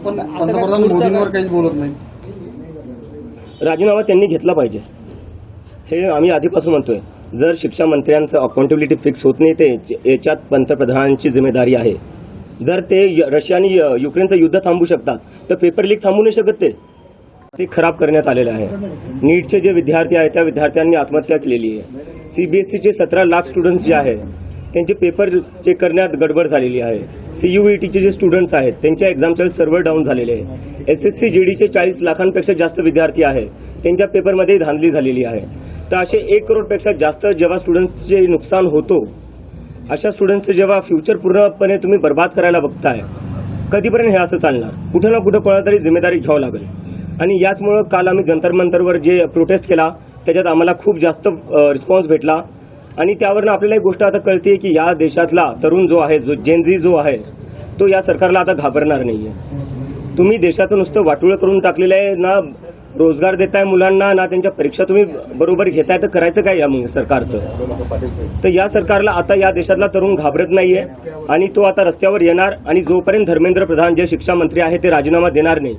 पण पंतप्रधान मोदींवर काहीच बोलत नाही. राजीनामा त्यांनी घेतला पाहिजे हे आम्ही आधीपासून म्हणतोय. जर शिक्षा मंत्र्यांचं अकाउंटेबिलिटी फिक्स होत नाही ते याच्यात पंतप्रधानांची जिम्मेदारी आहे. जर ते रशिया आणि युक्रेनचं युद्ध थांबवू शकतात तर पेपर लीक थांबवू नाही शकत. ते खराब करण्यात आलेले आहे. नीटचे जे विद्यार्थी आहेत त्या विद्यार्थ्यांनी आत्महत्या केलेली आहे. CBSEचे 17 लाख स्टुडंट्स जे आहेत त्यांचे पेपर चेक करण्यात गडबड झालेली आहे. CUETचे जे स्टुडंट्स आहेत त्यांच्या एक्झामचे सर्व्हर डाऊन झालेले आहे. SSC GDचे 40 लाखांपेक्षा जास्त विद्यार्थी आहेत त्यांच्या पेपरमध्ये धांदली झालेली आहे. तर असे 1 करोडपेक्षा जास्त जेव्हा स्टुडंट्सचे नुकसान होतो अशा स्टुडंट्सचं जेव्हा फ्युचर पूर्णपणे तुम्ही बर्बाद करायला बघताय कधीपर्यंत हे असं चालणार. कुठं ना कुठं कोणाला तरी जिम्मेदारी घ्यावं लागेल. आणि याचमुळं काल आम्ही जंतर मंतरवर जे प्रोटेस्ट केला त्याच्यात आम्हाला खूप जास्त रिस्पॉन्स भेटला. आणि त्यावरनं आपल्याला एक गोष्ट आता कळते की या देशातला तरुण जो आहे, जो जेनझी जो आहे तो या सरकारला आता घाबरणार नाही आहे. तुम्ही देशाचं नुसतं वाटोळं करून टाकलेलं आहे. ना रोजगार देताय मुलांना, ना त्यांच्या परीक्षा तुम्ही बरोबर घेताय. तर करायचं काय या मग सरकारचं. तर या सरकारला आता या देशातला तरुण घाबरत नाहीये आणि तो आता रस्त्यावर येणार. आणि जोपर्यंत धर्मेंद्र प्रधान जे शिक्षा मंत्री आहेत ते राजीनामा देणार नाही